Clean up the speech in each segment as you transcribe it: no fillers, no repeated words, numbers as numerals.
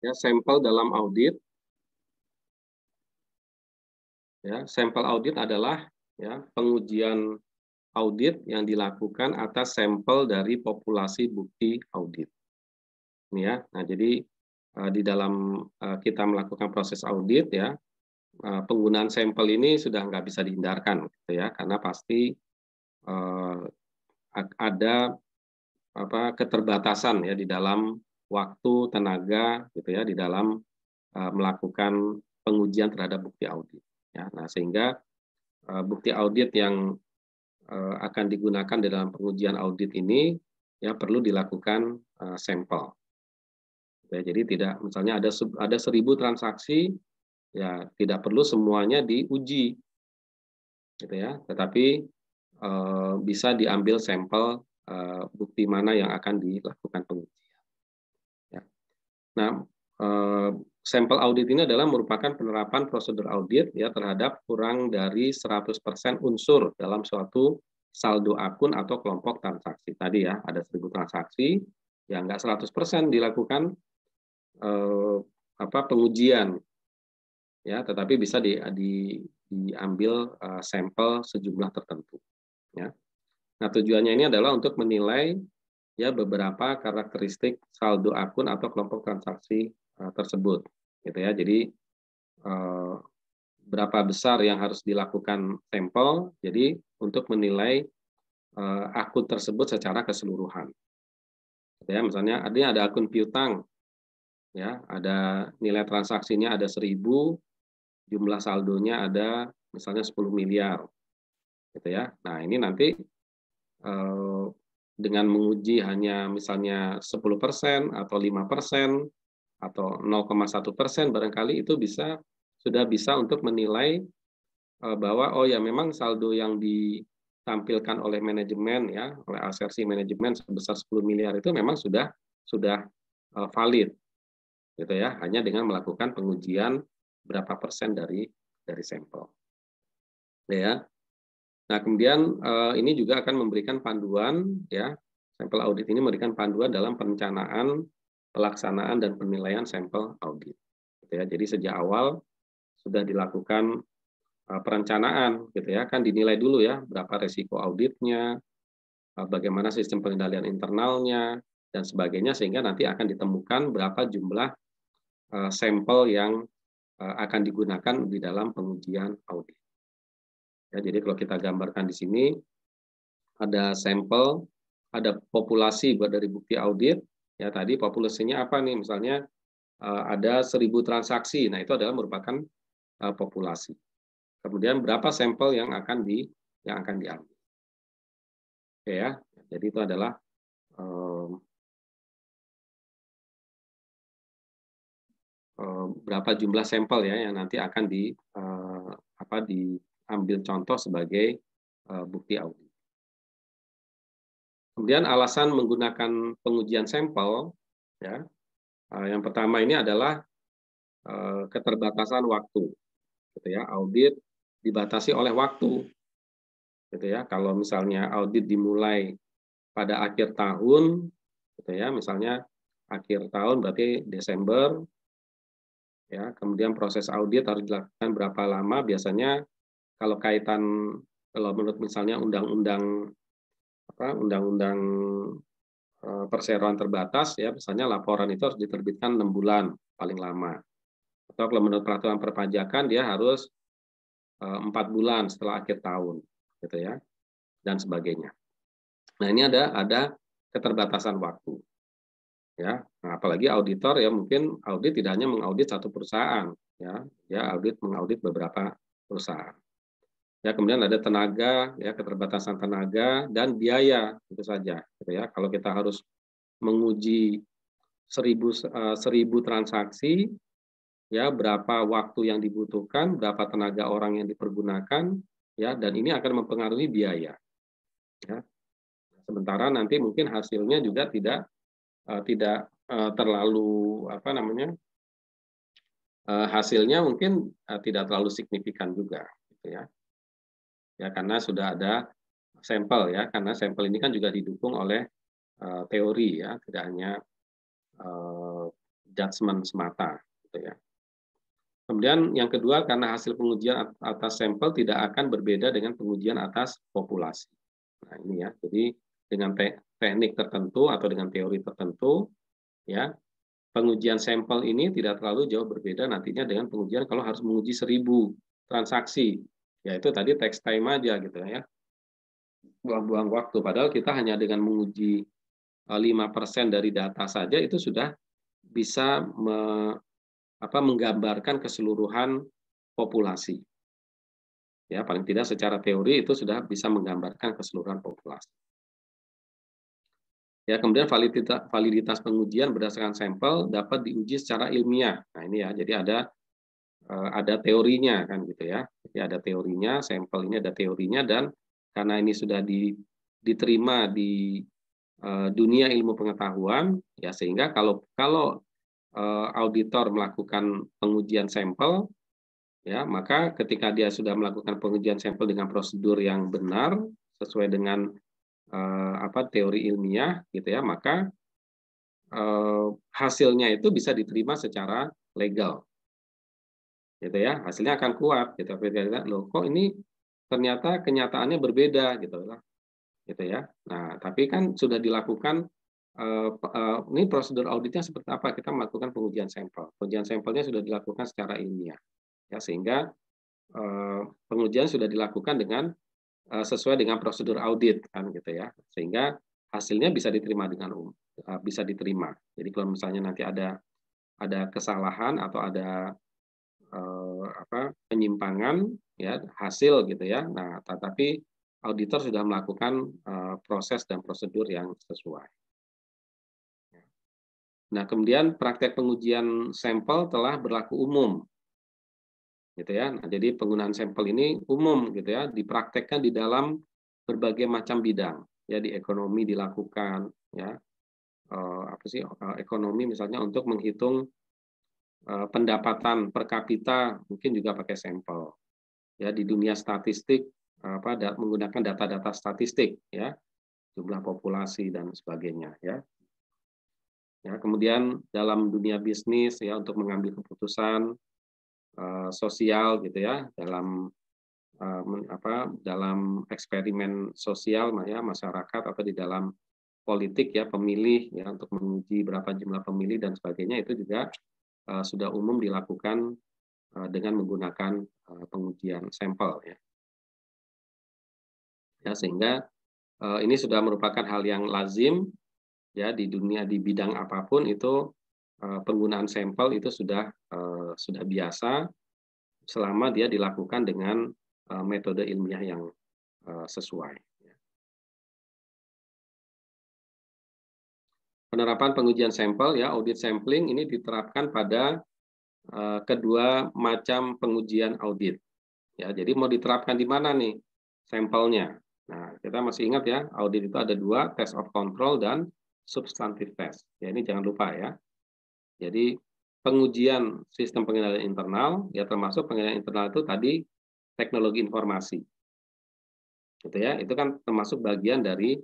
Ya, sampel dalam audit. Ya, sampel audit adalah ya pengujian audit yang dilakukan atas sampel dari populasi bukti audit. Ini ya. Nah, jadi di dalam kita melakukan proses audit ya, penggunaan sampel ini sudah nggak bisa dihindarkan, gitu ya, karena pasti ada keterbatasan ya di dalam waktu, tenaga, gitu ya, di dalam melakukan pengujian terhadap bukti audit. Ya, nah sehingga bukti audit yang akan digunakan di dalam pengujian audit ini ya perlu dilakukan sampel. Ya, jadi tidak, misalnya ada 1.000 transaksi, ya tidak perlu semuanya diuji, gitu ya. Tetapi bisa diambil sampel bukti mana yang akan dilakukan pengujian. Ya. Nah, sampel audit ini adalah merupakan penerapan prosedur audit ya terhadap kurang dari 100% unsur dalam suatu saldo akun atau kelompok transaksi. Tadi ya, ada 1.000 transaksi, ya nggak 100% dilakukan pengujian, ya, tetapi bisa diambil sampel sejumlah tertentu. Ya. Nah, tujuannya ini adalah untuk menilai ya beberapa karakteristik saldo akun atau kelompok transaksi tersebut, gitu ya. Jadi berapa besar yang harus dilakukan sampel, jadi untuk menilai akun tersebut secara keseluruhan. Gitu ya, misalnya ada akun piutang, ya, ada nilai transaksinya ada 1.000, jumlah saldonya ada misalnya 10 miliar, gitu ya. Nah, ini nanti dengan menguji hanya misalnya 10% atau 5% atau 0,1% barangkali itu sudah bisa untuk menilai bahwa oh ya memang saldo yang ditampilkan oleh manajemen ya, oleh asersi manajemen sebesar 10 miliar itu memang sudah valid, gitu ya, hanya dengan melakukan pengujian berapa persen dari sampel. Ya. Nah, kemudian ini juga akan memberikan panduan ya, sampel audit ini memberikan panduan dalam perencanaan, pelaksanaan dan penilaian sampel audit. Gitu ya. Jadi sejak awal sudah dilakukan perencanaan, gitu ya, kan dinilai dulu ya berapa resiko auditnya, bagaimana sistem pengendalian internalnya dan sebagainya, sehingga nanti akan ditemukan berapa jumlah sampel yang akan digunakan di dalam pengujian audit. Ya, jadi kalau kita gambarkan di sini ada sampel, ada populasi buat dari bukti audit. Ya tadi populasinya apa nih? Misalnya ada 1.000 transaksi. Nah itu adalah merupakan populasi. Kemudian berapa sampel yang akan diambil. Oke ya. Jadi itu adalah berapa jumlah sampel ya yang nanti akan diambil contoh sebagai bukti audit. Kemudian alasan menggunakan pengujian sampel, ya, yang pertama ini adalah keterbatasan waktu, gitu ya. Audit dibatasi oleh waktu, gitu ya. Kalau misalnya audit dimulai pada akhir tahun, gitu ya, misalnya akhir tahun berarti Desember, ya. Kemudian proses audit harus dilakukan berapa lama? Biasanya kalau menurut misalnya undang-undang perseroan terbatas ya, misalnya laporan itu harus diterbitkan 6 bulan paling lama. Atau kalau menurut peraturan perpajakan dia harus 4 bulan setelah akhir tahun, gitu ya, dan sebagainya. Nah, ini ada keterbatasan waktu. Ya, nah, apalagi auditor ya mungkin audit tidak hanya mengaudit satu perusahaan, ya, mengaudit beberapa perusahaan. Ya, kemudian ada tenaga, ya, keterbatasan tenaga dan biaya, itu saja, gitu ya. Kalau kita harus menguji 1.000 transaksi, ya berapa waktu yang dibutuhkan, berapa tenaga orang yang dipergunakan, ya, dan ini akan mempengaruhi biaya. Ya. Sementara nanti mungkin hasilnya juga tidak terlalu hasilnya mungkin tidak terlalu signifikan juga, gitu ya. Ya karena sudah ada sampel ya, karena sampel ini kan juga didukung oleh teori ya, tidak hanya judgement semata, gitu ya. Kemudian yang kedua, karena hasil pengujian atas sampel tidak akan berbeda dengan pengujian atas populasi. Nah, ini ya. Jadi dengan teknik tertentu atau dengan teori tertentu, ya, pengujian sampel ini tidak terlalu jauh berbeda nantinya dengan pengujian kalau harus menguji 1000 transaksi. Ya itu tadi text time aja gitu ya. Buang-buang waktu. Padahal kita hanya dengan menguji 5% dari data saja itu sudah bisa menggambarkan keseluruhan populasi. Ya, paling tidak secara teori itu sudah bisa menggambarkan keseluruhan populasi. Ya, kemudian validitas pengujian berdasarkan sampel dapat diuji secara ilmiah. Nah, ini ya, jadi ada teorinya kan gitu ya. Jadi ada teorinya, sampel ini ada teorinya, dan karena ini sudah diterima di dunia ilmu pengetahuan, ya sehingga kalau auditor melakukan pengujian sampel, ya maka ketika dia sudah melakukan pengujian sampel dengan prosedur yang benar sesuai dengan teori ilmiah gitu ya, maka hasilnya itu bisa diterima secara legal, gitu ya, hasilnya akan kuat gitu. Loh kok ini ternyata kenyataannya berbeda gitu ya. Nah tapi kan sudah dilakukan ini prosedur auditnya seperti apa, kita melakukan pengujian sampelnya sudah dilakukan secara ilmiah ya, sehingga pengujian sudah dilakukan dengan sesuai dengan prosedur audit kan gitu ya, sehingga hasilnya bisa diterima bisa diterima. Jadi kalau misalnya nanti ada kesalahan atau ada penyimpangan ya hasil gitu ya, nah tetapi auditor sudah melakukan proses dan prosedur yang sesuai. Nah kemudian praktek pengujian sampel telah berlaku umum gitu ya. Nah, jadi penggunaan sampel ini umum gitu ya, dipraktekkan di dalam berbagai macam bidang. Ya di ekonomi dilakukan ya. Ekonomi misalnya untuk menghitung pendapatan per kapita mungkin juga pakai sampel. Ya di dunia statistik menggunakan data-data statistik ya, jumlah populasi dan sebagainya ya. Ya, kemudian dalam dunia bisnis ya untuk mengambil keputusan sosial gitu ya, dalam eksperimen sosial ya masyarakat atau di dalam politik ya pemilih ya untuk menguji berapa jumlah pemilih dan sebagainya, itu juga sudah umum dilakukan dengan menggunakan pengujian sampel ya. Ya sehingga ini sudah merupakan hal yang lazim ya di dunia di bidang apapun itu, penggunaan sampel itu sudah biasa selama dia dilakukan dengan metode ilmiah yang sesuai. Penerapan pengujian sampel ya, audit sampling ini diterapkan pada kedua macam pengujian audit. Ya, jadi mau diterapkan di mana nih sampelnya? Nah, kita masih ingat ya, audit itu ada dua, test of control dan substantive test. Ya, ini jangan lupa ya. Jadi pengujian sistem pengendalian internal, ya termasuk pengendalian internal itu tadi teknologi informasi. Gitu ya, itu kan termasuk bagian dari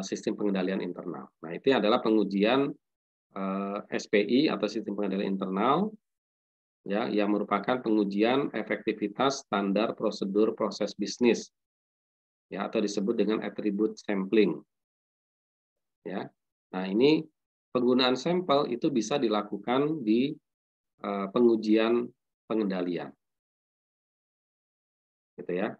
sistem pengendalian internal. Nah, itu adalah pengujian SPI atau sistem pengendalian internal ya, yang merupakan pengujian efektivitas standar prosedur proses bisnis ya, atau disebut dengan attribute sampling. Ya. Nah, ini penggunaan sampel itu bisa dilakukan di pengujian pengendalian. Gitu ya.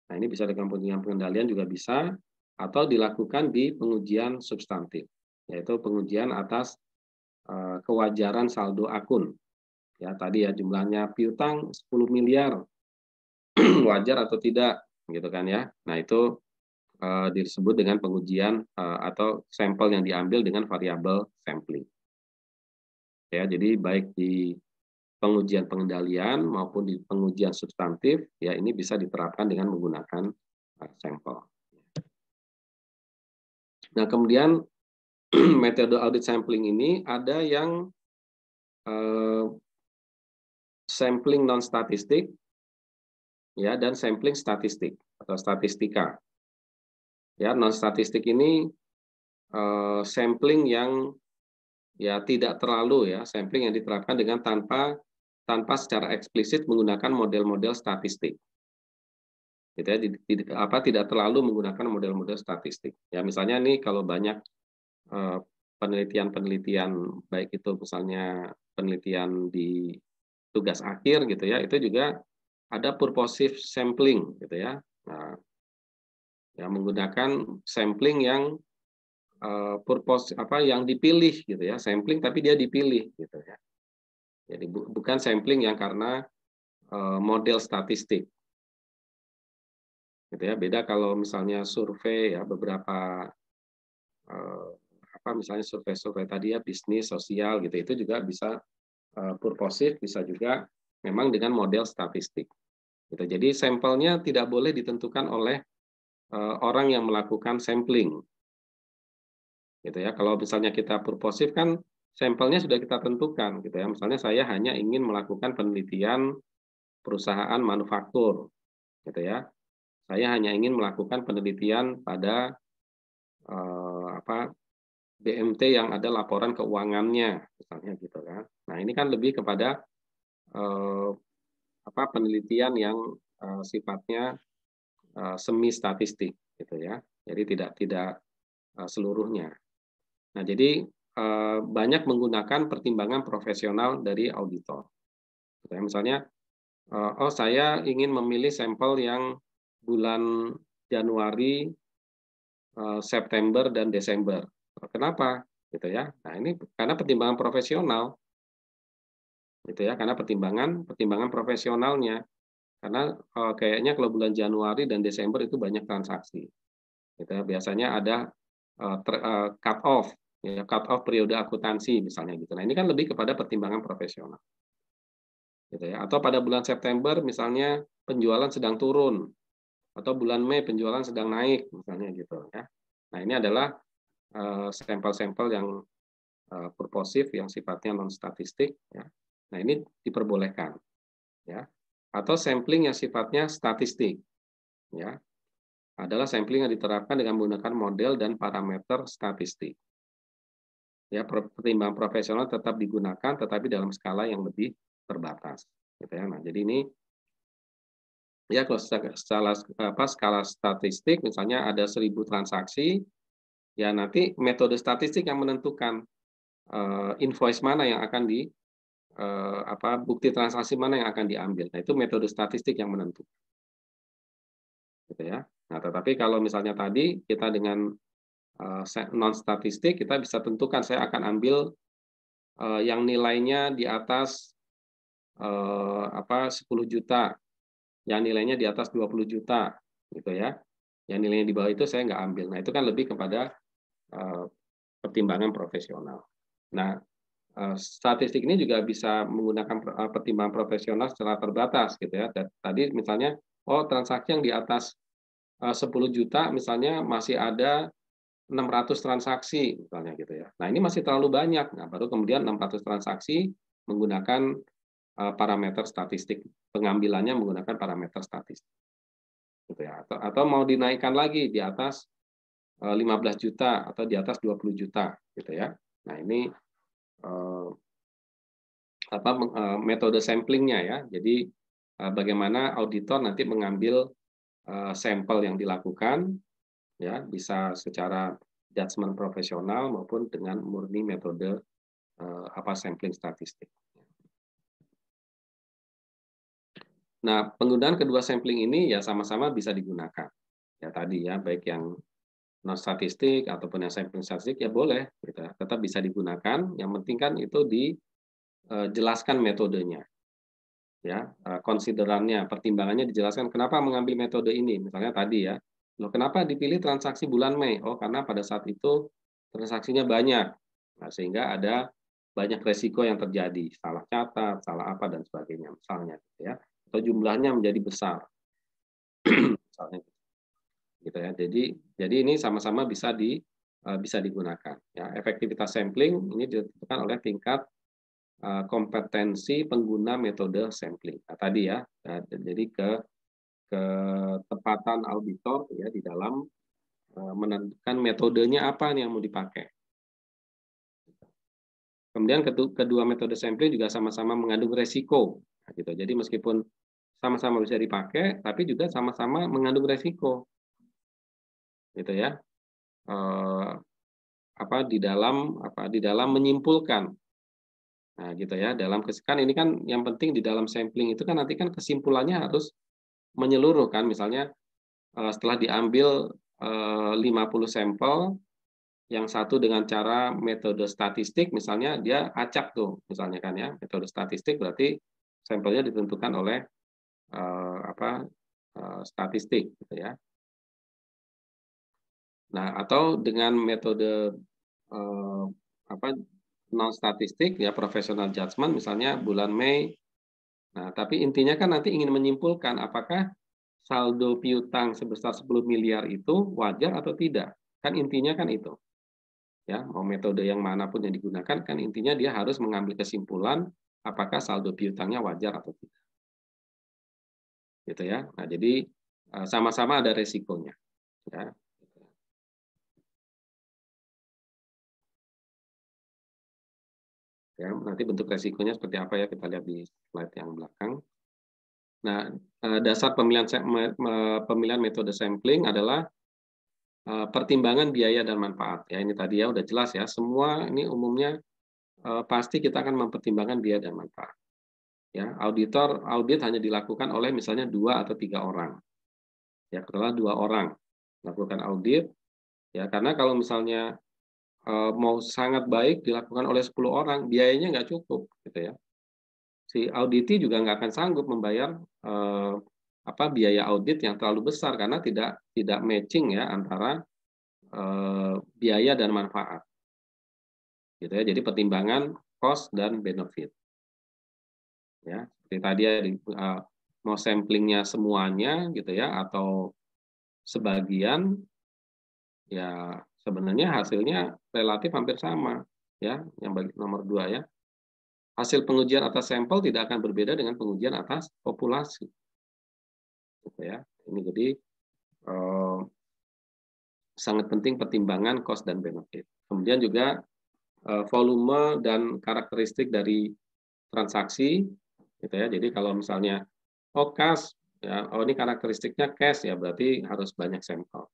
Nah, ini bisa dengan pengujian pengendalian juga bisa, atau dilakukan di pengujian substantif, yaitu pengujian atas kewajaran saldo akun. Ya, tadi ya jumlahnya piutang 10 miliar, wajar atau tidak, gitu kan ya. Nah, itu disebut dengan pengujian atau sampel yang diambil dengan variabel sampling. Ya, jadi baik di pengujian pengendalian maupun di pengujian substantif ya ini bisa diterapkan dengan menggunakan sampel. Nah, kemudian metode audit sampling ini ada yang sampling non statistik ya dan sampling statistik atau statistika. Ya, non statistik ini sampling yang ya tidak terlalu ya sampling yang diterapkan dengan tanpa secara eksplisit menggunakan model-model statistik. Gitu ya, tidak terlalu menggunakan model-model statistik. Ya misalnya nih kalau banyak penelitian-penelitian baik itu misalnya penelitian di tugas akhir gitu ya, itu juga ada purposive sampling gitu ya. Nah, yang menggunakan sampling yang yang dipilih gitu ya, sampling tapi dia dipilih gitu ya. Jadi bukan sampling yang karena model statistik. Gitu ya. Beda kalau misalnya survei ya beberapa misalnya survei-survei tadi ya bisnis, sosial gitu itu juga bisa purposive, bisa juga memang dengan model statistik. Gitu. Jadi sampelnya tidak boleh ditentukan oleh orang yang melakukan sampling. Gitu ya. Kalau misalnya kita purposive kan sampelnya sudah kita tentukan gitu ya. Misalnya saya hanya ingin melakukan penelitian perusahaan manufaktur gitu ya. Saya hanya ingin melakukan penelitian pada BMT yang ada laporan keuangannya misalnya gitu kan. Nah, ini kan lebih kepada eh, penelitian yang sifatnya semi statistik gitu ya. Jadi tidak seluruhnya. Nah, jadi banyak menggunakan pertimbangan profesional dari auditor. Misalnya, saya ingin memilih sampel yang bulan Januari, September, dan Desember. Kenapa? Gitu ya. Nah, ini karena pertimbangan profesional, gitu ya. Karena pertimbangan profesionalnya. Karena kayaknya kalau bulan Januari dan Desember itu banyak transaksi. Gitu ya. Biasanya ada cut off, ya, cut off periode akuntansi misalnya gitu. Nah, ini kan lebih kepada pertimbangan profesional. Gitu ya. Atau pada bulan September misalnya penjualan sedang turun atau bulan Mei penjualan sedang naik misalnya gitu ya. Nah, ini adalah sampel-sampel yang purposif yang sifatnya non statistik ya. Nah, ini diperbolehkan ya. Atau sampling yang sifatnya statistik ya. Adalah sampling yang diterapkan dengan menggunakan model dan parameter statistik. Ya, pertimbangan profesional tetap digunakan tetapi dalam skala yang lebih terbatas gitu ya. Nah, jadi ini ya kalau skala statistik misalnya ada 1.000 transaksi, ya nanti metode statistik yang menentukan invoice mana yang akan bukti transaksi mana yang akan diambil. Nah, itu metode statistik yang menentukan. Gitu ya. Nah, tetapi kalau misalnya tadi kita dengan non statistik kita bisa tentukan saya akan ambil yang nilainya di atas 10 juta, yang nilainya di atas 20 juta gitu ya. Yang nilainya di bawah itu saya nggak ambil. Nah, itu kan lebih kepada pertimbangan profesional. Nah, statistik ini juga bisa menggunakan pertimbangan profesional secara terbatas gitu ya. Tadi misalnya, transaksi yang di atas 10 juta misalnya masih ada 600 transaksi misalnya gitu ya. Nah, ini masih terlalu banyak. Nah, baru kemudian 600 transaksi menggunakan parameter statistik. Pengambilannya menggunakan parameter statistik. Gitu ya. Atau mau dinaikkan lagi di atas 15 juta atau di atas 20 juta gitu ya. Nah, ini metode samplingnya ya. Jadi bagaimana auditor nanti mengambil sampel yang dilakukan ya bisa secara judgement profesional maupun dengan murni metode sampling statistik. Nah, penggunaan kedua sampling ini ya sama-sama bisa digunakan. Ya tadi ya baik yang non statistik ataupun yang sampling statistik ya boleh gitu. Tetap bisa digunakan. Yang penting kan itu dijelaskan metodenya. Ya, konsiderannya, pertimbangannya dijelaskan kenapa mengambil metode ini. Misalnya tadi ya, loh kenapa dipilih transaksi bulan Mei? Oh, karena pada saat itu transaksinya banyak. Nah, sehingga ada banyak resiko yang terjadi, salah catat, salah apa dan sebagainya misalnya gitu ya. Atau jumlahnya menjadi besar. Misalnya gitu ya. Jadi ini sama-sama bisa digunakan ya. Efektivitas sampling ini ditentukan oleh tingkat kompetensi pengguna metode sampling. Nah, tadi ya, jadi ketepatan auditor ya di dalam menentukan metodenya apa nih yang mau dipakai. Kemudian kedua metode sampling juga sama-sama mengandung resiko, nah, gitu. Jadi meskipun sama-sama bisa dipakai, tapi juga sama-sama mengandung resiko, gitu ya. Eh, di dalam menyimpulkan, nah gitu ya. Kan ini kan yang penting di dalam sampling itu kan nanti kan kesimpulannya harus menyeluruh kan. Misalnya setelah diambil 50 sampel, yang satu dengan cara metode statistik, misalnya dia acak tuh, misalnya kan ya, metode statistik berarti sampelnya ditentukan oleh statistik, gitu ya. Nah, atau dengan metode eh, apa non statistik ya, professional judgment, misalnya bulan Mei. Nah, tapi intinya kan nanti ingin menyimpulkan apakah saldo piutang sebesar 10 miliar itu wajar atau tidak. Kan intinya kan itu. Ya, mau metode yang manapun yang digunakan kan intinya dia harus mengambil kesimpulan apakah saldo piutangnya wajar atau tidak. Gitu ya. Nah, jadi sama-sama ada resikonya, ya. Ya, nanti bentuk resikonya seperti apa ya kita lihat di slide yang belakang. Nah, dasar pemilihan metode sampling adalah pertimbangan biaya dan manfaat. Ya, ini tadi ya udah jelas ya. Semua ini umumnya pasti kita akan mempertimbangkan biaya dan manfaat. Ya, audit hanya dilakukan oleh misalnya 2 atau 3 orang. Ya, katakanlah 2 orang melakukan audit. Ya, karena kalau misalnya mau sangat baik dilakukan oleh 10 orang, biayanya nggak cukup, gitu ya. Si auditi juga nggak akan sanggup membayar biaya audit yang terlalu besar karena tidak matching ya antara biaya dan manfaat, gitu ya. Jadi pertimbangan cost dan benefit, ya. Seperti tadi ya, mau samplingnya semuanya, gitu ya, atau sebagian, ya sebenarnya hasilnya relatif hampir sama, ya. Yang nomor 2 ya, hasil pengujian atas sampel tidak akan berbeda dengan pengujian atas populasi, gitu ya. Ini jadi eh, sangat penting pertimbangan cost dan benefit. Kemudian juga volume dan karakteristik dari transaksi, gitu ya. Jadi kalau misalnya cash, ya, ini karakteristiknya cash ya, berarti harus banyak sampel.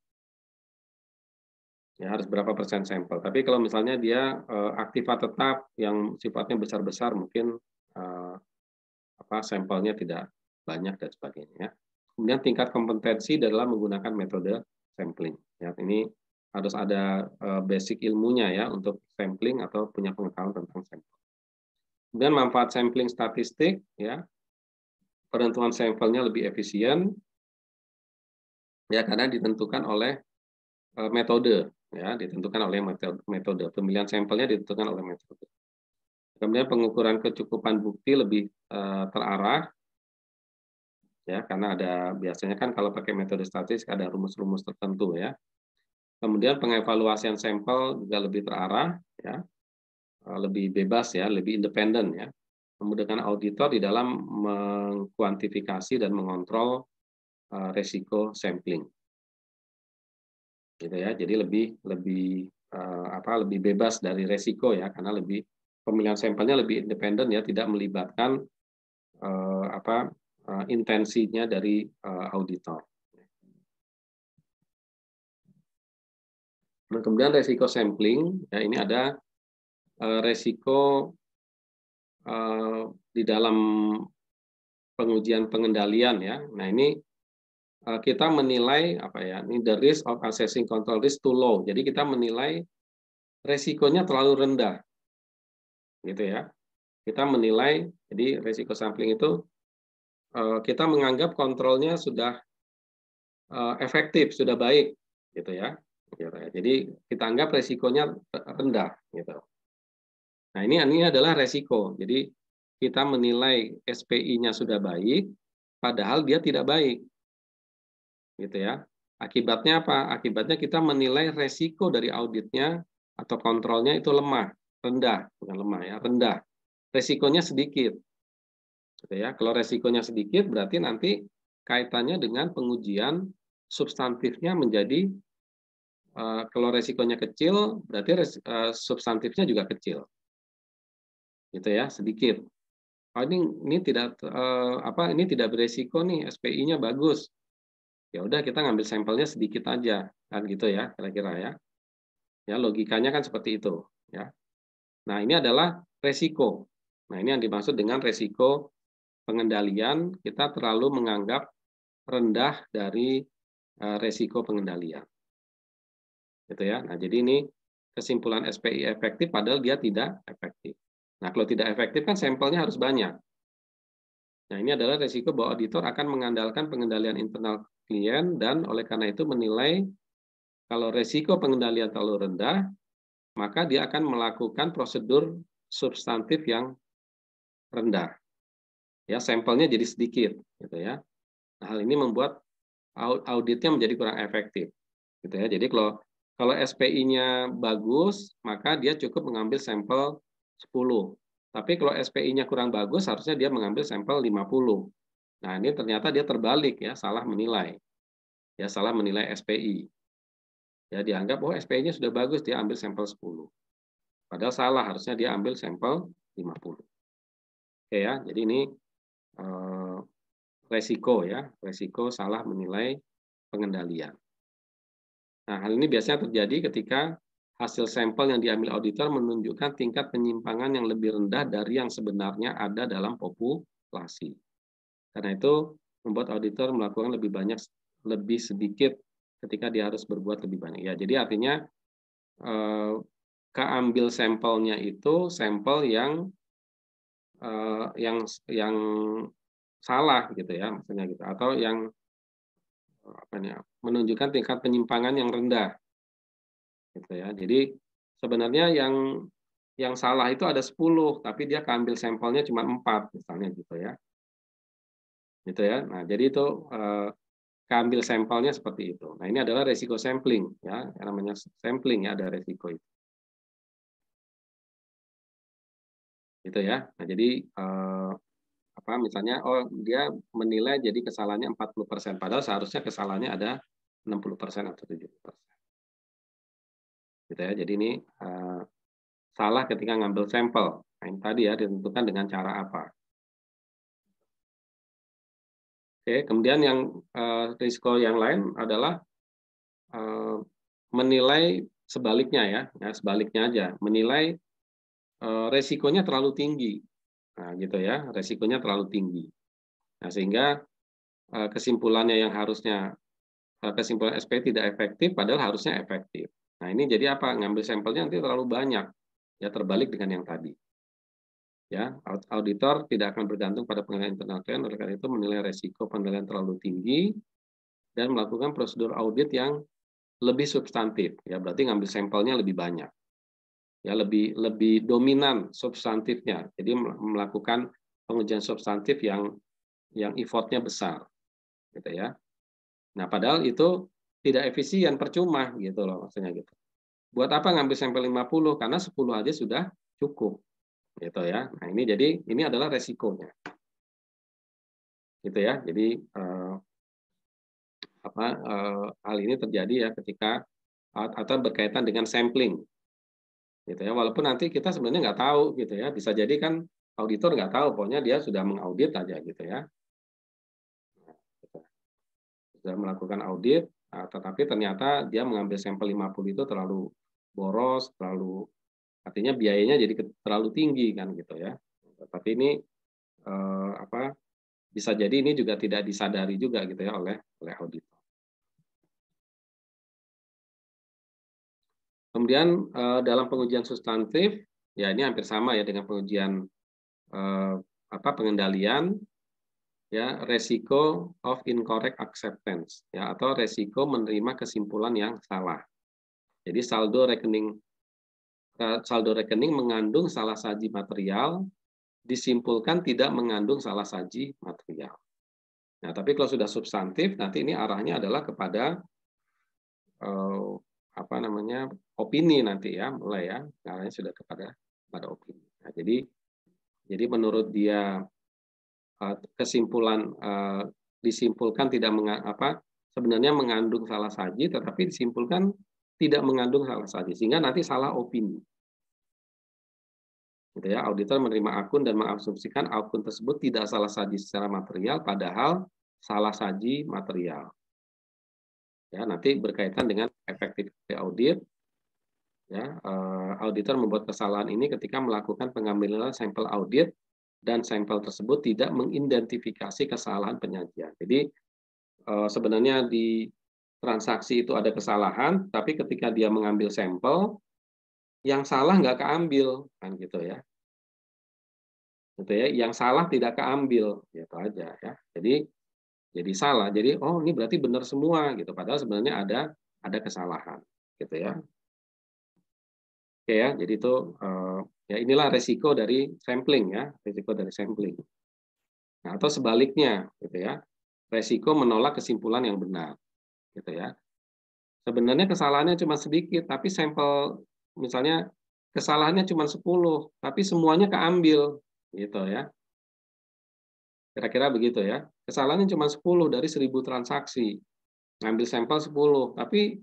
Ya, harus berapa persen sampel. Tapi kalau misalnya dia aktiva tetap yang sifatnya besar-besar, mungkin eh, sampelnya tidak banyak dan sebagainya. Ya. Kemudian tingkat kompetensi dalam menggunakan metode sampling. Ya, ini harus ada basic ilmunya ya untuk sampling atau punya pengetahuan tentang sampling. Kemudian manfaat sampling statistik, ya, penentuan sampelnya lebih efisien, ya karena ditentukan oleh metode, ya ditentukan oleh metode. Pemilihan sampelnya ditentukan oleh metode. Kemudian pengukuran kecukupan bukti lebih terarah, ya karena ada biasanya kan kalau pakai metode statistik ada rumus-rumus tertentu ya. Kemudian pengevaluasian sampel juga lebih terarah, ya lebih bebas ya, lebih independen ya. Memudahkan auditor di dalam mengkuantifikasi dan mengontrol resiko sampling, gitu ya. Jadi lebih bebas dari resiko ya, karena pemilihan sampelnya lebih independen ya, tidak melibatkan intensinya dari auditor. Nah, kemudian resiko sampling ya, ini ada resiko di dalam pengujian pengendalian ya. Nah, ini kita menilai ini the risk of assessing control risk too low. Jadi kita menilai resikonya terlalu rendah, gitu ya. Kita menilai, jadi resiko sampling itu kita menganggap kontrolnya sudah efektif, sudah baik, gitu ya. Jadi kita anggap resikonya rendah, gitu. Nah, ini adalah resiko. Jadi kita menilai SPI-nya sudah baik, padahal dia tidak baik, gitu ya. Akibatnya apa? Akibatnya kita menilai resiko dari auditnya atau kontrolnya itu lemah, rendah, bukan lemah ya, rendah. Resikonya sedikit, gitu ya. Kalau resikonya sedikit, berarti nanti kaitannya dengan pengujian substantifnya menjadi kalau resikonya kecil, berarti substantifnya juga kecil. gitu ya, sedikit. Oh ini tidak ini tidak beresiko nih, SPI-nya bagus. Ya udah kita ngambil sampelnya sedikit aja, kan gitu ya kira-kira ya. Ya logikanya kan seperti itu, ya. Nah, ini adalah resiko. Nah, ini yang dimaksud dengan resiko pengendalian, kita terlalu menganggap rendah dari resiko pengendalian. Gitu ya. Nah, jadi ini kesimpulan SPI efektif padahal dia tidak efektif. Nah, kalau tidak efektif kan sampelnya harus banyak. Nah, ini adalah resiko bahwa auditor akan mengandalkan pengendalian internal klien dan oleh karena itu menilai kalau resiko pengendalian terlalu rendah, maka dia akan melakukan prosedur substantif yang rendah. Ya, sampelnya jadi sedikit, gitu ya. Nah, hal ini membuat auditnya menjadi kurang efektif, gitu ya. Jadi kalau SPI-nya bagus, maka dia cukup mengambil sampel 10. Tapi kalau SPI-nya kurang bagus, harusnya dia mengambil sampel 50. Nah, ini ternyata dia terbalik ya, salah menilai. Ya, salah menilai SPI. Ya, dianggap oh SPI-nya sudah bagus, dia ambil sampel 10. Padahal salah, harusnya dia ambil sampel 50. Oke ya, jadi ini eh, resiko ya, resiko salah menilai pengendalian. Nah, hal ini biasanya terjadi ketika hasil sampel yang diambil auditor menunjukkan tingkat penyimpangan yang lebih rendah dari yang sebenarnya ada dalam populasi. Karena itu membuat auditor melakukan lebih sedikit ketika dia harus berbuat lebih banyak. Ya, jadi artinya keambil sampelnya itu sampel yang salah gitu ya, maksudnya gitu, atau yang menunjukkan tingkat penyimpangan yang rendah gitu ya. Jadi sebenarnya yang salah itu ada 10 tapi dia keambil sampelnya cuma 4 misalnya gitu ya. Gitu ya. Nah, jadi itu keambil sampelnya seperti itu. Nah, ini adalah resiko sampling ya, yang namanya sampling ya, ada resiko itu. Gitu ya. Nah, jadi misalnya dia menilai jadi kesalahannya 40%, padahal seharusnya kesalahannya ada 60% atau 70%. Gitu ya. Jadi ini salah ketika ngambil sampel. Nah, ini tadi ya ditentukan dengan cara apa. Oke, kemudian yang risiko yang lain adalah menilai sebaliknya ya sebaliknya aja, menilai resikonya terlalu tinggi. Nah, gitu ya, resikonya terlalu tinggi. Nah, sehingga kesimpulannya yang harusnya kesimpulan SP tidak efektif padahal harusnya efektif. Nah, ini jadi apa? Ngambil sampelnya nanti terlalu banyak. Ya terbalik dengan yang tadi. Ya, auditor tidak akan bergantung pada penilaian internal klien, oleh karena itu menilai resiko penilaian terlalu tinggi dan melakukan prosedur audit yang lebih substantif. Ya, berarti ngambil sampelnya lebih banyak. Ya, lebih dominan substantifnya. Jadi melakukan pengujian substantif yang effortnya besar, gitu ya. Nah, padahal itu tidak efisien, percuma gitu loh maksudnya gitu. Buat apa ngambil sampel 50? Karena 10 aja sudah cukup. Gitu ya. Nah, ini adalah resikonya. Gitu ya. Jadi hal ini terjadi ya ketika atau berkaitan dengan sampling. Gitu ya. Walaupun nanti kita sebenarnya nggak tahu gitu ya. Bisa jadi kan auditor nggak tahu, pokoknya dia sudah mengaudit aja gitu ya. Sudah melakukan audit, tetapi ternyata dia mengambil sampel 50 itu terlalu boros, artinya biayanya jadi terlalu tinggi kan gitu ya. Tapi ini bisa jadi ini juga tidak disadari juga gitu ya oleh auditor. Kemudian dalam pengujian substantif, ya ini hampir sama ya dengan pengujian pengendalian, ya resiko of incorrect acceptance, ya atau resiko menerima kesimpulan yang salah. Jadi saldo rekening mengandung salah saji material, disimpulkan tidak mengandung salah saji material. Nah, tapi kalau sudah substantif, nanti ini arahnya adalah kepada opini nanti ya, mulai ya, arahnya sudah kepada opini. Nah, jadi menurut dia kesimpulan disimpulkan sebenarnya mengandung salah saji, tetapi disimpulkan tidak mengandung salah saji, sehingga nanti salah opini. Gitu ya, auditor menerima akun dan mengasumsikan akun tersebut tidak salah saji secara material, padahal salah saji material. Ya, nanti berkaitan dengan efektivitas audit. Ya, auditor membuat kesalahan ini ketika melakukan pengambilan sampel audit dan sampel tersebut tidak mengidentifikasi kesalahan penyajian. Jadi sebenarnya di transaksi itu ada kesalahan, tapi ketika dia mengambil sampel, yang salah nggak keambil, kan gitu ya. Gitu ya, yang salah tidak keambil, gitu aja ya. Jadi salah. Jadi oh ini berarti benar semua gitu. Padahal sebenarnya ada kesalahan, gitu ya. Oke ya, jadi itu ya inilah resiko dari sampling ya, resiko dari sampling. Nah, atau sebaliknya, gitu ya, resiko menolak kesimpulan yang benar, gitu ya. Sebenarnya kesalahannya cuma sedikit, tapi sampel misalnya kesalahannya cuma 10, tapi semuanya keambil, gitu ya. Kira-kira begitu ya. Kesalahannya cuma 10 dari 1000 transaksi. Ngambil sampel 10, tapi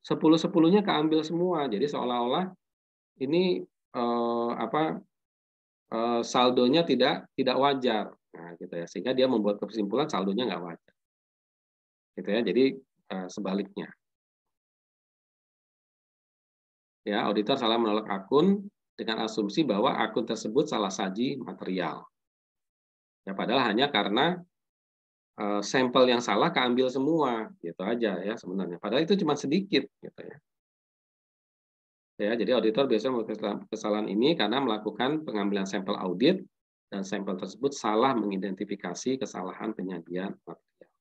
10-10-nya keambil semua. Jadi seolah-olah ini saldonya tidak wajar. Nah, gitu ya. Sehingga dia membuat kesimpulan saldonya nggak wajar. Gitu ya. Jadi sebaliknya. Ya, auditor salah menolak akun dengan asumsi bahwa akun tersebut salah saji material. Ya, padahal hanya karena sampel yang salah keambil semua, gitu aja ya sebenarnya. Padahal itu cuma sedikit, gitu ya. Ya, jadi auditor biasanya melakukan kesalahan ini karena melakukan pengambilan sampel audit dan sampel tersebut salah mengidentifikasi kesalahan penyajian material.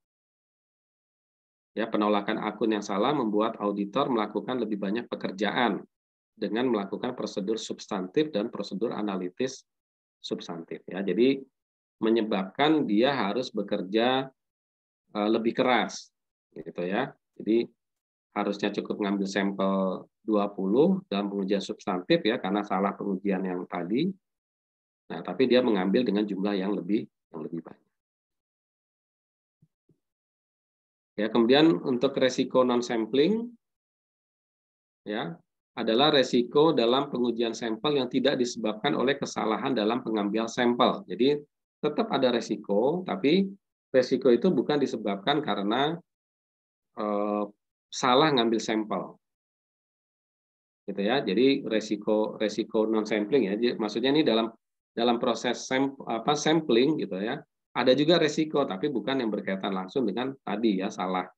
Ya, penolakan akun yang salah membuat auditor melakukan lebih banyak pekerjaan dengan melakukan prosedur substantif dan prosedur analitis substantif ya. Jadi menyebabkan dia harus bekerja lebih keras gitu ya. Jadi harusnya cukup ngambil sampel 20 dalam pengujian substantif ya karena salah pengujian yang tadi. Nah, tapi dia mengambil dengan jumlah yang lebih banyak. Ya, kemudian untuk resiko non sampling ya adalah resiko dalam pengujian sampel yang tidak disebabkan oleh kesalahan dalam pengambilan sampel. Jadi tetap ada resiko, tapi resiko itu bukan disebabkan karena eh, salah ngambil sampel, gitu ya. Jadi resiko non sampling ya. Jadi, maksudnya ini dalam proses sampling gitu ya. Ada juga resiko, tapi bukan yang berkaitan langsung dengan tadi ya salah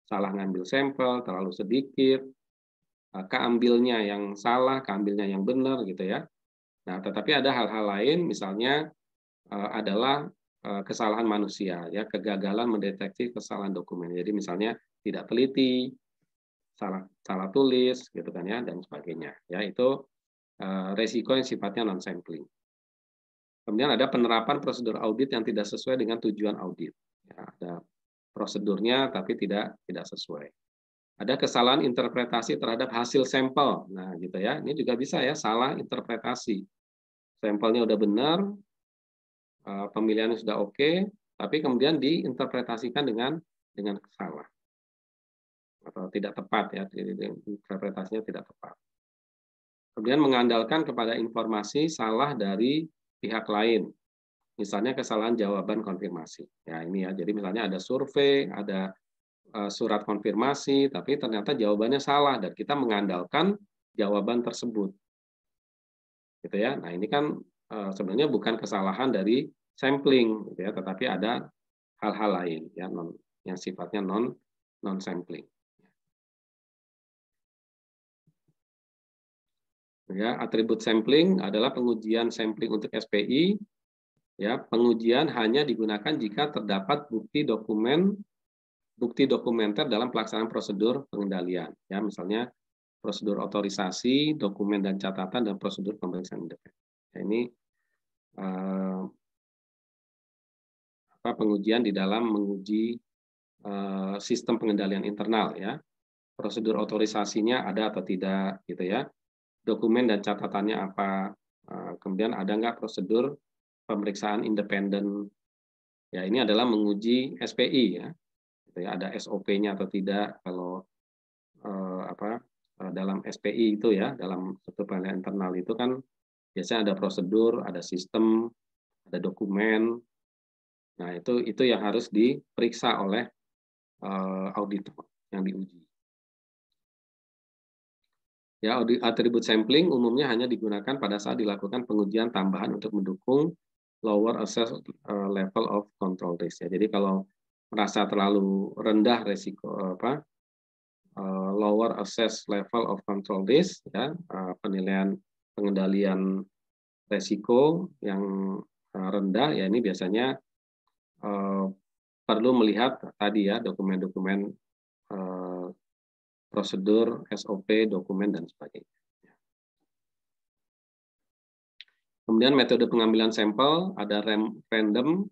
ngambil sampel terlalu sedikit, keambilnya yang salah, keambilnya yang benar gitu ya. Nah, tetapi ada hal-hal lain, misalnya adalah kesalahan manusia, ya kegagalan mendeteksi kesalahan dokumen. Jadi misalnya tidak teliti, salah salah tulis, gitu kan ya, dan sebagainya. Ya itu resiko yang sifatnya non sampling. Kemudian ada penerapan prosedur audit yang tidak sesuai dengan tujuan audit. Ya, ada prosedurnya tapi tidak sesuai. Ada kesalahan interpretasi terhadap hasil sampel. Nah, gitu ya. Ini juga bisa ya salah interpretasi. Sampelnya udah benar, pemilihannya sudah oke, tapi kemudian diinterpretasikan dengan salah atau tidak tepat ya, interpretasinya tidak tepat. Kemudian mengandalkan kepada informasi salah dari pihak lain, misalnya kesalahan jawaban konfirmasi. Ya ini ya, jadi misalnya ada survei, ada surat konfirmasi, tapi ternyata jawabannya salah dan kita mengandalkan jawaban tersebut, gitu ya. Nah ini kan sebenarnya bukan kesalahan dari sampling, gitu ya, tetapi ada hal-hal lain ya yang sifatnya non sampling. Ya, atribut sampling adalah pengujian sampling untuk SPI. Ya, pengujian hanya digunakan jika terdapat bukti dokumenter dalam pelaksanaan prosedur pengendalian. Ya, misalnya prosedur otorisasi, dokumen dan catatan, dan prosedur pemeriksaan independen. Ya, ini pengujian di dalam menguji sistem pengendalian internal ya. Prosedur otorisasinya ada atau tidak gitu ya. Dokumen dan catatannya apa. Kemudian ada nggak prosedur pemeriksaan independen. Ya, ini adalah menguji SPI ya. Gitu ya, ada SOP-nya atau tidak kalau dalam SPI itu ya, dalam struktur pengendalian internal itu kan Biasanya ada prosedur, ada sistem, ada dokumen. Nah, itu yang harus diperiksa oleh auditor yang diuji. Ya, atribut sampling umumnya hanya digunakan pada saat dilakukan pengujian tambahan untuk mendukung lower assess level of control risk. Ya, jadi kalau merasa terlalu rendah resiko lower assess level of control risk, ya, penilaian pengendalian resiko yang rendah, ya ini biasanya perlu melihat tadi ya dokumen-dokumen prosedur, SOP, dokumen dan sebagainya. Kemudian metode pengambilan sampel ada random,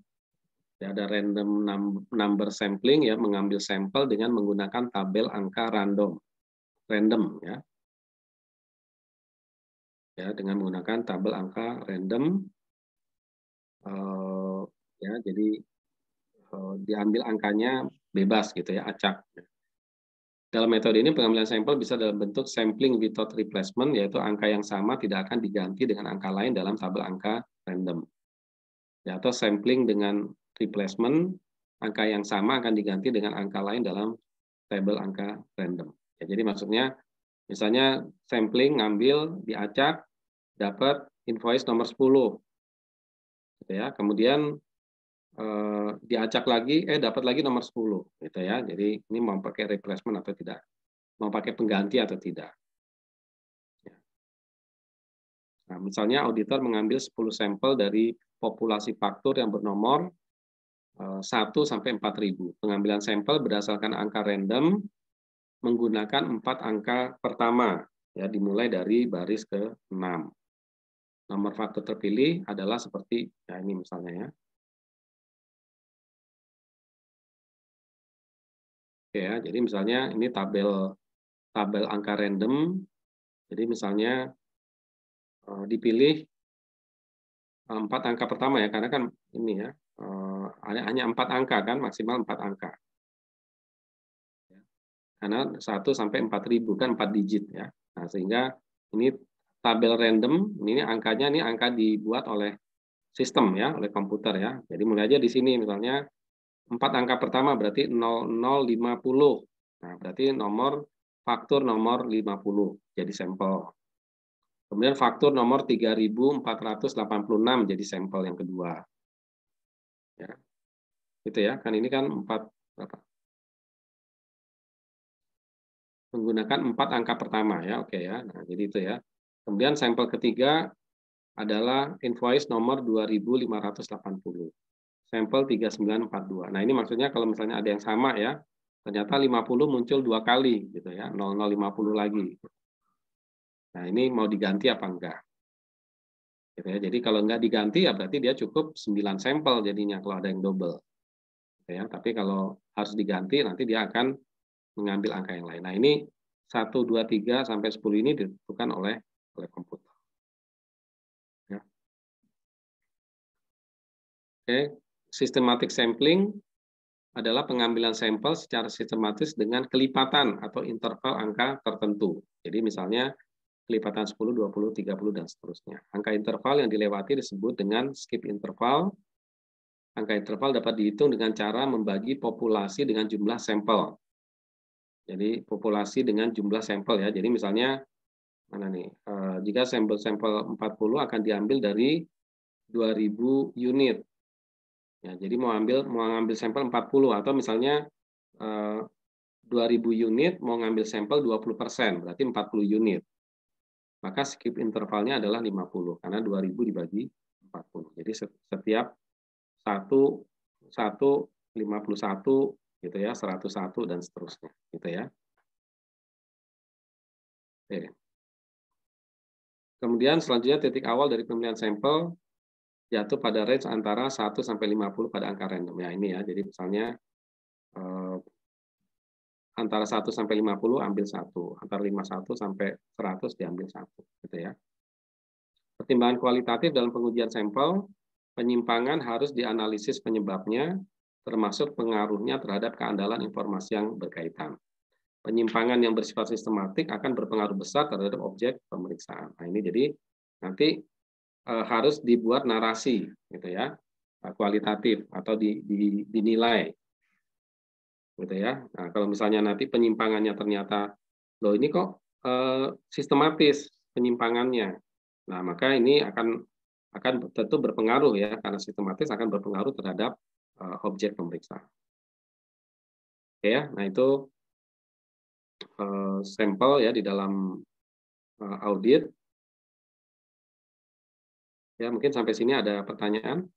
ya, ada random number sampling, ya, mengambil sampel dengan menggunakan tabel angka random, ya, dengan menggunakan tabel angka random, ya, jadi diambil angkanya bebas gitu ya, acak. Dalam metode ini pengambilan sampel bisa dalam bentuk sampling without replacement, yaitu angka yang sama tidak akan diganti dengan angka lain dalam tabel angka random. Ya, atau sampling dengan replacement, angka yang sama akan diganti dengan angka lain dalam tabel angka random. Ya, jadi maksudnya misalnya sampling ngambil diacak dapat invoice nomor 10. Gitu ya. Kemudian diacak lagi dapat lagi nomor 10 gitu ya. Jadi ini mau pakai replacement atau tidak, mau pakai pengganti atau tidak. Nah, misalnya auditor mengambil 10 sampel dari populasi faktur yang bernomor 1 sampai 4.000. Pengambilan sampel berdasarkan angka random menggunakan 4 angka pertama, ya, dimulai dari baris ke-6. Nomor faktur terpilih adalah seperti ya ini misalnya ya. Oke ya, jadi misalnya ini tabel angka random. Jadi misalnya dipilih 4 angka pertama ya, karena kan ini ya hanya 4 angka kan, maksimal 4 angka. Karena 1 sampai 4.000 kan 4 digit ya. Nah, sehingga ini tabel random, ini angkanya ini angka dibuat oleh sistem ya, oleh komputer ya. Jadi mulai aja di sini misalnya 4 angka pertama berarti 0050. Nah, berarti nomor faktur nomor 50 jadi sampel. Kemudian faktur nomor 3.486 jadi sampel yang kedua. Ya. Gitu ya, kan ini kan 4 berapa? Menggunakan 4 angka pertama ya, oke ya. Nah, jadi itu ya. Kemudian sampel ketiga adalah invoice nomor 2.580. Sampel 3942. Nah, ini maksudnya kalau misalnya ada yang sama ya, ternyata 50 muncul 2 kali gitu ya, 0050 lagi. Nah, ini mau diganti apa enggak? Gitu ya. Jadi kalau enggak diganti ya berarti dia cukup 9 sampel jadinya kalau ada yang double. Gitu ya. Tapi kalau harus diganti nanti dia akan mengambil angka yang lain. Nah, ini 1, 2, 3 sampai 10 ini ditentukan oleh komputer. Ya. Oke, systematic sampling adalah pengambilan sampel secara sistematis dengan kelipatan atau interval angka tertentu. Jadi misalnya kelipatan 10, 20, 30, dan seterusnya. Angka interval yang dilewati disebut dengan skip interval. Angka interval dapat dihitung dengan cara membagi populasi dengan jumlah sampel. Jadi populasi dengan jumlah sampel ya. Jadi misalnya mana nih? Jika sampel-sampel 40 akan diambil dari 2.000 unit. Ya, jadi mau ngambil sampel 40 atau misalnya 2.000 unit mau ngambil sampel 20%, berarti 40 unit. Maka skip intervalnya adalah 50 karena 2.000 dibagi 40. Jadi setiap 1 51 gitu ya, 101 dan seterusnya gitu ya. Oke. Kemudian selanjutnya titik awal dari pemilihan sampel jatuh pada range antara 1 sampai 50 pada angka random. Ya ini ya. Jadi misalnya antara 1 sampai 50 ambil 1, antara 51 sampai 100 diambil 1 gitu ya. Pertimbangan kualitatif dalam pengujian sampel, penyimpangan harus dianalisis penyebabnya, termasuk pengaruhnya terhadap keandalan informasi yang berkaitan. Penyimpangan yang bersifat sistematik akan berpengaruh besar terhadap objek pemeriksaan. Nah, ini jadi nanti harus dibuat narasi, gitu ya, kualitatif atau dinilai, gitu ya. Nah, kalau misalnya nanti penyimpangannya ternyata, loh ini kok sistematis penyimpangannya. Nah, maka ini akan tentu berpengaruh ya, karena sistematis akan berpengaruh terhadap objek pemeriksaan. Oke ya, nah itu sampel ya di dalam audit. Ya, mungkin sampai sini ada pertanyaan?